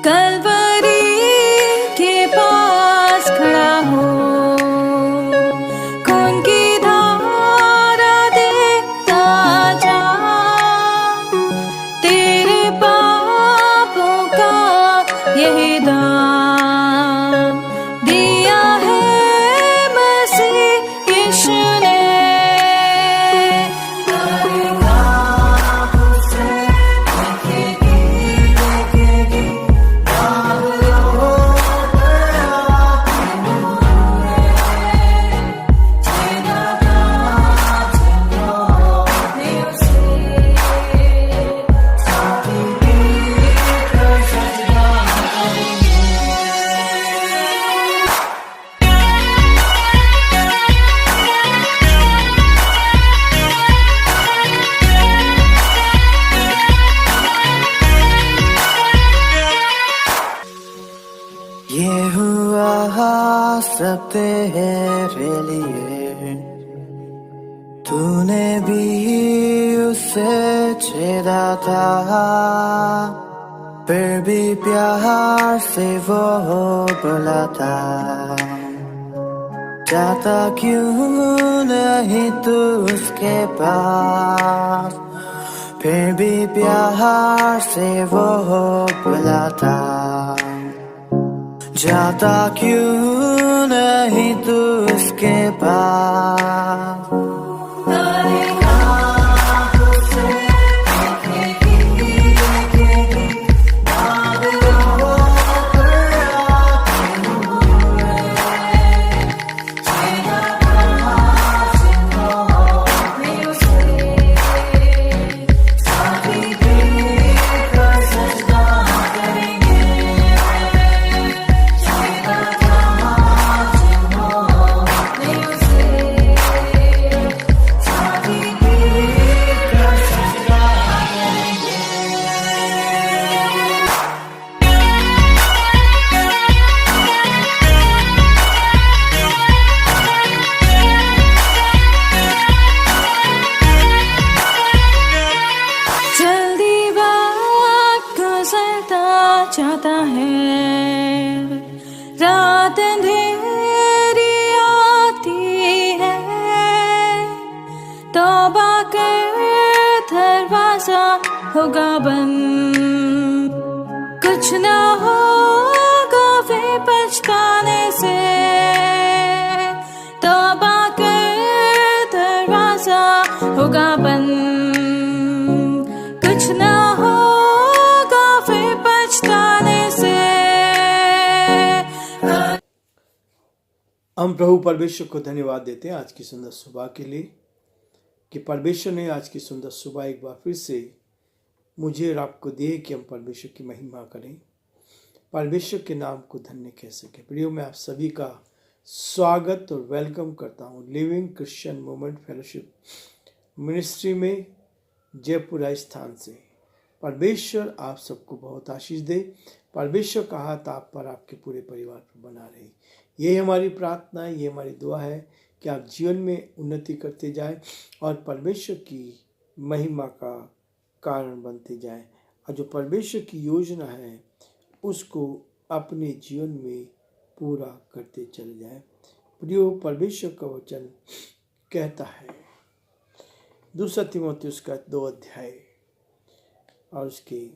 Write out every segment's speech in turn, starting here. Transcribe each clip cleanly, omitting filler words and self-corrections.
कलवरी के पास खड़ा हो, खून की धारा देखता जा, तेरे पापों का यही दाम दिया है मसीह यीशु ने। ये हुआ सब तेरे लिए, तूने भी उसे छेड़ा था, फिर भी प्यार से वो बोला था, जाता क्यों नहीं तू उसके पास, फिर भी प्यार से वो बोला था, जाता क्यों नहीं तू उसके पास। चाहता है, रात अंधेरी आती है, तौबा कर दरवाजा होगा बंद, कुछ ना होगा वे पछताने से, तौबा कर दरवाजा होगा बंद, कुछ ना हम प्रभु परमेश्वर को धन्यवाद देते हैं आज की सुंदर सुबह के लिए, कि परमेश्वर ने आज की सुंदर सुबह एक बार फिर से मुझे और आपको दिए कि हम परमेश्वर की महिमा करें, परमेश्वर के नाम को धन्य कह सके। प्रियो, मैं आप सभी का स्वागत और वेलकम करता हूं living Christian movement fellowship ministry में जयपुर राजस्थान से। परमेश्वर आप सबको बहुत आशीष दे, परमेश्वर का हाथ आप पर, आपके पूरे परिवार पर बना रहे। यही हमारी प्रार्थना है, ये हमारी दुआ है कि आप जीवन में उन्नति करते जाएं और परमेश्वर की महिमा का कारण बनते जाएं, और जो परमेश्वर की योजना है उसको अपने जीवन में पूरा करते चले जाएं। प्रियो, परमेश्वर का वचन कहता है 2 तीमुथियुस का 2 अध्याय और उसके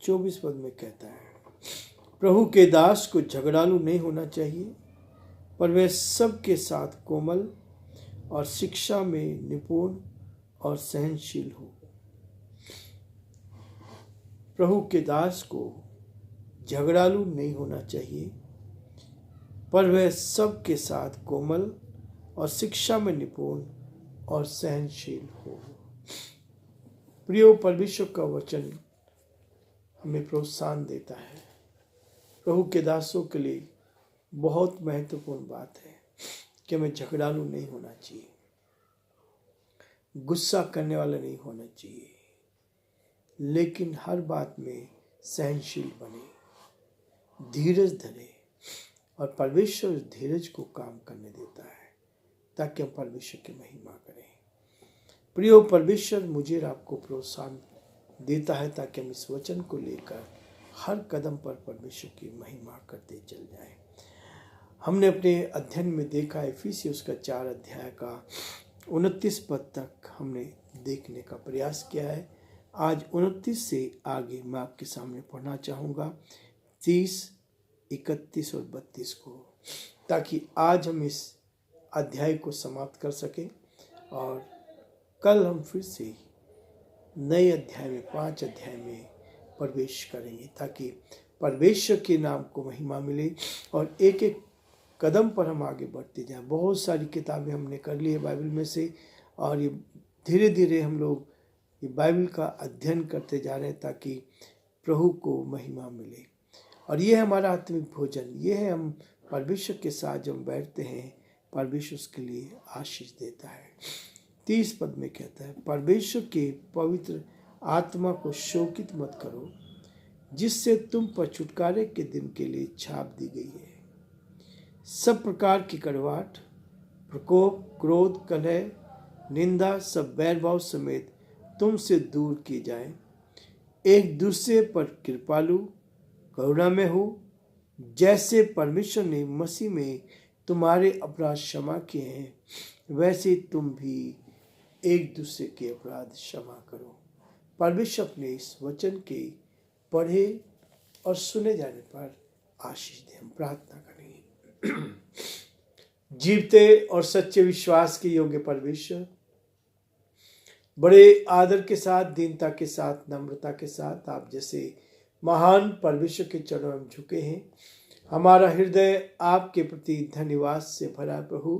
24 पद में कहता है, प्रभु के दास को झगड़ालू नहीं होना चाहिए, पर वह सबके साथ कोमल और शिक्षा में निपुण और सहनशील हो। प्रभु के दास को झगड़ालू नहीं होना चाहिए, पर वह सबके साथ कोमल और शिक्षा में निपुण और सहनशील हो। प्रियो, परमेश्वर का वचन हमें प्रोत्साहन देता है। प्रभु के दासों के लिए बहुत महत्वपूर्ण बात है कि हमें झगड़ालू नहीं होना चाहिए, गुस्सा करने वाला नहीं होना चाहिए, लेकिन हर बात में सहनशील बने, धीरज धरे, और परमेश्वर धीरज को काम करने देता है ताकि हम परमेश्वर की महिमा करें। प्रियो, परमेश्वर मुझे और आपको प्रोत्साहन देता है ताकि हम इस वचन को लेकर हर कदम पर परमेश्वर की महिमा करते चल जाएं। हमने अपने अध्ययन में देखा इफिसियों उसका 4 अध्याय का 29 पद तक हमने देखने का प्रयास किया है। आज 29 से आगे मैं आपके सामने पढ़ना चाहूँगा 30, 31 और 32 को, ताकि आज हम इस अध्याय को समाप्त कर सकें और कल हम फिर से नए अध्याय में 5 अध्याय में प्रवेश करेंगे, ताकि परमेश्वर के नाम को महिमा मिले और एक एक कदम पर हम आगे बढ़ते जाएं। बहुत सारी किताबें हमने कर ली है बाइबल में से, और ये धीरे धीरे हम लोग ये बाइबल का अध्ययन करते जा रहे हैं ताकि प्रभु को महिमा मिले। और ये है हमारा आत्मिक भोजन, ये है हम परमेश्वर के साथ जब बैठते हैं, परमेश्वर उसके लिए आशीष देता है। 30 पद में कहता है, परमेश्वर के पवित्र आत्मा को शोकित मत करो, जिससे तुम पर छुटकारे के दिन के लिए छाप दी गई है। सब प्रकार की कड़वाहट, प्रकोप, क्रोध, कलह, निंदा, सब बैरभाव समेत तुमसे दूर किए जाए। एक दूसरे पर कृपालु, करुणा में हो, जैसे परमेश्वर ने मसीह में तुम्हारे अपराध क्षमा किए हैं, वैसे तुम भी एक दूसरे के अपराध क्षमा करो। परमेश्वर अपने इस वचन के पढ़े और सुने जाने पर आशीष दे। हम प्रार्थना करेंगे। जीवते और सच्चे विश्वास के योग्य परमेश्वर, बड़े आदर के साथ, दीनता के साथ, नम्रता के साथ आप जैसे महान परमेश्वर के चरणों में झुके हैं। हमारा हृदय आपके प्रति धन्यवाद से भरा प्रभु,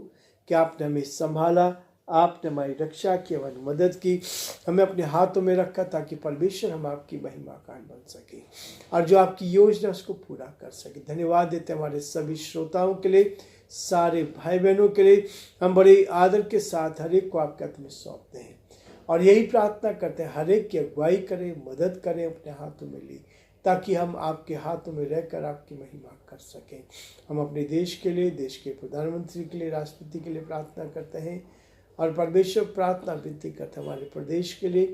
कि आपने हमें संभाला, आपने हमारी रक्षा की, हमारी मदद की, हमें अपने हाथों में रखा ताकि परमेश्वर हम आपकी महिमा का बन सके और जो आपकी योजना उसको पूरा कर सके। धन्यवाद देते हैं हमारे सभी श्रोताओं के लिए, सारे भाई बहनों के लिए। हम बड़े आदर के साथ हर एक को आपके हाथ में सौंपते हैं और यही प्रार्थना करते हैं हर एक की अगुवाई करें, मदद करें, अपने हाथों में ले, ताकि हम आपके हाथों में रहकर आपकी महिमा कर सकें। हम अपने देश के लिए, देश के प्रधानमंत्री के लिए, राष्ट्रपति के लिए प्रार्थना करते हैं और परमेश्वर प्रार्थना विनती करते हैं हमारे प्रदेश के लिए,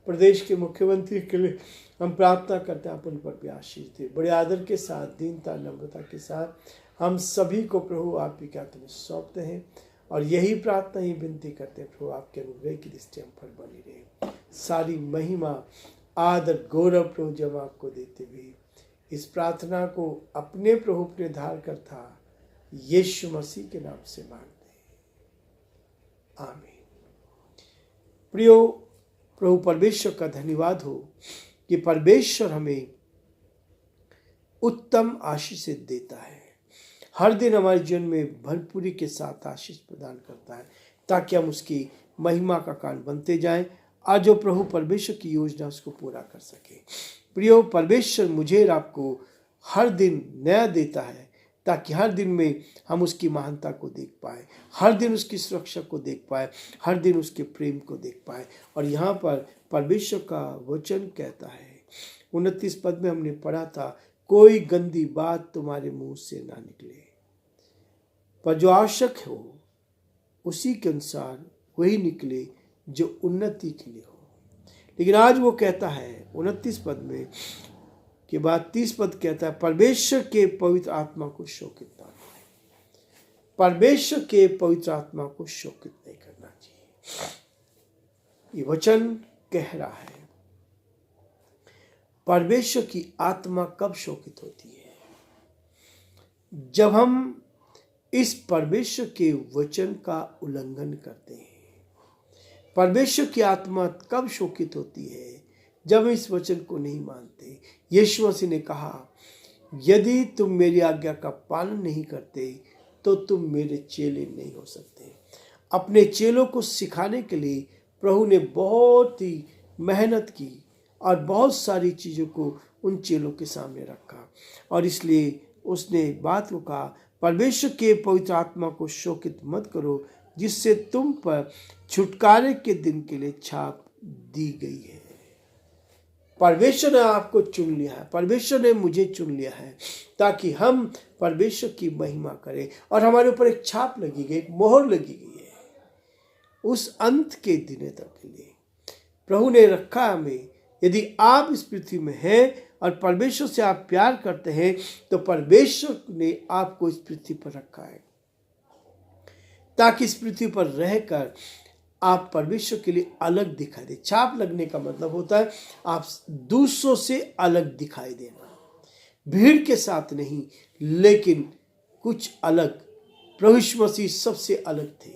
प्रदेश के मुख्यमंत्री के लिए हम प्रार्थना करते हैं, आप उन पर भी आशीष दे। बड़े आदर के साथ, दीनता, नम्रता के साथ हम सभी को प्रभु आप ही के हाथ में सौंपते हैं और यही प्रार्थना, ही विनती करते हैं प्रभु आपके अनुग्रह की दृष्टि हम पर बनी रहे। सारी महिमा, आदर, गौरव प्रभु जब आपको देते हुए इस प्रार्थना को अपने प्रभु अपने धार करता यीशु मसीह के नाम से मांगते हैं, आमीन। प्रियो, प्रभु परमेश्वर का धन्यवाद हो कि परमेश्वर हमें उत्तम आशीष देता है, हर दिन हमारे जीवन में भरपूरी के साथ आशीष प्रदान करता है ताकि हम उसकी महिमा का कारण बनते जाएं और जो प्रभु परमेश्वर की योजना उसको पूरा कर सके। प्रियो, परमेश्वर मुझे और आपको हर दिन नया देता है ताकि हर दिन में हम उसकी महानता को देख पाए, हर दिन उसकी सुरक्षा को देख पाए, हर दिन उसके प्रेम को देख पाए। और यहाँ पर परमेश्वर का वचन कहता है, 29 पद में हमने पढ़ा था, कोई गंदी बात तुम्हारे मुंह से ना निकले, पर जो आवश्यक हो उसी के अनुसार वही निकले जो उन्नति के लिए हो। लेकिन आज वो कहता है 29 पद में के बाद 30 पद कहता है, परमेश्वर के पवित्र आत्मा को शोकित ना करें। परमेश्वर के पवित्र आत्मा को शोकित नहीं करना चाहिए। ये वचन कह रहा है परमेश्वर की आत्मा कब शोकित होती है? जब हम इस परमेश्वर के वचन का उल्लंघन करते हैं। परमेश्वर की आत्मा कब शोकित होती है? जब हम इस वचन को नहीं मानते। यीशु मसीह ने कहा, यदि तुम मेरी आज्ञा का पालन नहीं करते तो तुम मेरे चेले नहीं हो सकते। अपने चेलों को सिखाने के लिए प्रभु ने बहुत ही मेहनत की और बहुत सारी चीज़ों को उन चेलों के सामने रखा और इसलिए उसने बात को कहा, परमेश्वर के पवित्र आत्मा को शोकित मत करो, जिससे तुम पर छुटकारे के दिन के लिए छाप दी गई है। परमेश्वर ने आपको चुन लिया है, परमेश्वर ने मुझे चुन लिया है ताकि हम परमेश्वर की महिमा करें और हमारे ऊपर एक छाप लगी गई, एक मोहर लगी गई है उस अंत के दिन तक के लिए। प्रभु ने रखा हमें यदि आप इस पृथ्वी में हैं और परमेश्वर से आप प्यार करते हैं तो परमेश्वर ने आपको इस पृथ्वी पर रखा है ताकि इस पृथ्वी पर रहकर आप परमेश्वर के लिए अलग दिखाई दे। छाप लगने का मतलब होता है आप दूसरों से अलग दिखाई देना, भीड़ के साथ नहीं, लेकिन कुछ अलग। प्रभु यीशु मसीह सबसे अलग थे,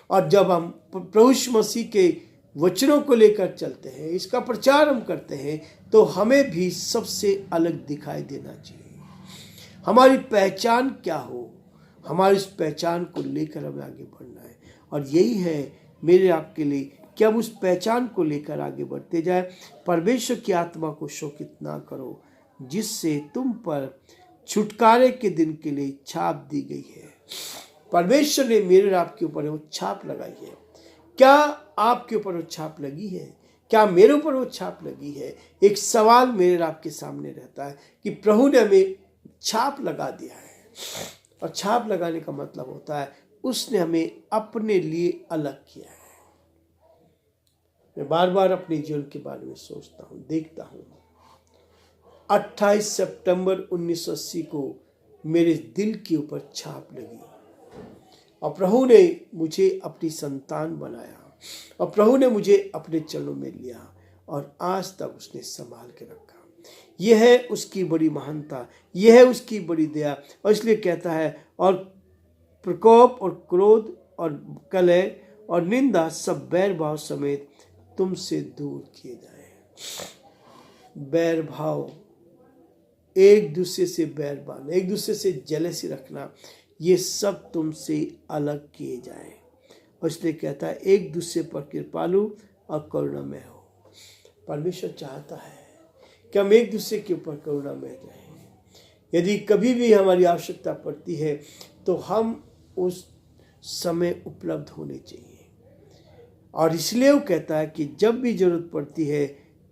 और जब हम प्रभु यीशु मसीह के वचनों को लेकर चलते हैं, इसका प्रचार हम करते हैं, तो हमें भी सबसे अलग दिखाई देना चाहिए। हमारी पहचान क्या हो, हमारी इस पहचान को लेकर हमें आगे बढ़ना है। और यही है मेरे आपके लिए कि हम उस पहचान को लेकर आगे बढ़ते जाए। परमेश्वर की आत्मा को शोकित ना करो, जिससे तुम पर छुटकारे के दिन के लिए छाप दी गई है। परमेश्वर ने मेरे आपके ऊपर वो छाप लगाई है। क्या आपके ऊपर वो छाप लगी है? क्या मेरे ऊपर वो छाप लगी है? एक सवाल मेरे आपके सामने रहता है कि प्रभु ने हमें छाप लगा दिया है, और छाप लगाने का मतलब होता है उसने हमें अपने लिए अलग किया है। मैं बार बार अपने जीवन के बारे में सोचता हूँ, देखता हूँ। 28 सितंबर 1980 को मेरे दिल के ऊपर छाप लगी, और प्रभु ने मुझे अपनी संतान बनाया, और प्रभु ने मुझे अपने चरणों में लिया, और आज तक उसने संभाल के रखा। यह है उसकी बड़ी महानता, यह है उसकी बड़ी दया। और इसलिए कहता है, और प्रकोप और क्रोध और कलह और निंदा सब बैर भाव समेत तुमसे दूर किए जाए। बैर भाव, एक दूसरे से बैर बांधना, एक दूसरे से जेलसी रखना, ये सब तुमसे अलग किए जाए। और इसलिए कहता है एक दूसरे पर कृपालु और करुणामय हो। परमेश्वर चाहता है कि हम एक दूसरे के ऊपर करुणामय रहें। यदि कभी भी हमारी आवश्यकता पड़ती है तो हम उस समय उपलब्ध होने चाहिए। और इसलिए वो कहता है कि जब भी जरूरत पड़ती है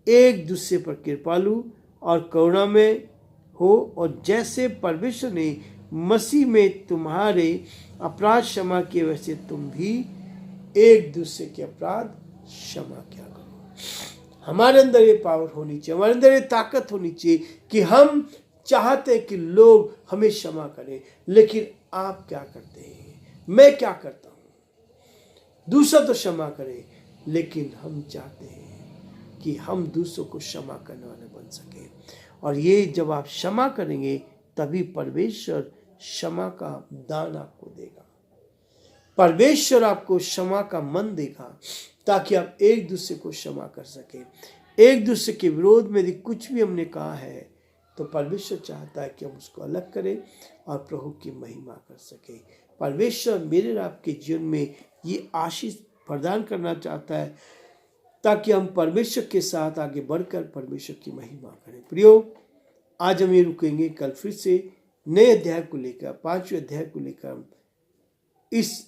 एक दूसरे पर कृपालु और करुणामय हो, और जैसे परमेश्वर ने मसीह में तुम्हारे अपराध क्षमा किए वैसे तुम भी एक दूसरे के अपराध क्षमा किया करो। हमारे अंदर ये पावर होनी चाहिए, हमारे अंदर ये ताकत होनी चाहिए कि हम चाहते हैं कि लोग हमें क्षमा करें, लेकिन आप क्या करते हैं, मैं क्या करता हूँ? दूसरा तो क्षमा करें, लेकिन हम चाहते हैं कि हम दूसरों को क्षमा करने वाले बन सकें। और ये जब आप क्षमा करेंगे तभी परमेश्वर क्षमा का दान आपको देगा। परमेश्वर आपको क्षमा का मन देगा, ताकि आप एक दूसरे को क्षमा कर सकें। एक दूसरे के विरोध में यदि कुछ भी हमने कहा है तो परमेश्वर चाहता है कि हम उसको अलग करें और प्रभु की महिमा कर सकें। परमेश्वर मेरे आपके जीवन में ये आशीष प्रदान करना चाहता है, ताकि हम परमेश्वर के साथ आगे बढ़कर परमेश्वर की महिमा करें। प्रियो, आज हम ये रुकेंगे, कल फिर से नए अध्याय को लेकर, 5वें अध्याय को लेकर हम इस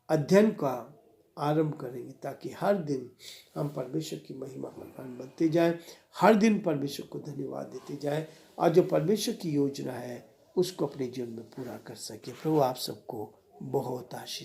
अध्ययन का आरंभ करेंगे, ताकि हर दिन हम परमेश्वर की महिमा प्रदान बनते जाएं, हर दिन परमेश्वर को धन्यवाद देते जाएं, और जो परमेश्वर की योजना है उसको अपने जीवन में पूरा कर सके। प्रभु आप सबको बहुत आशीष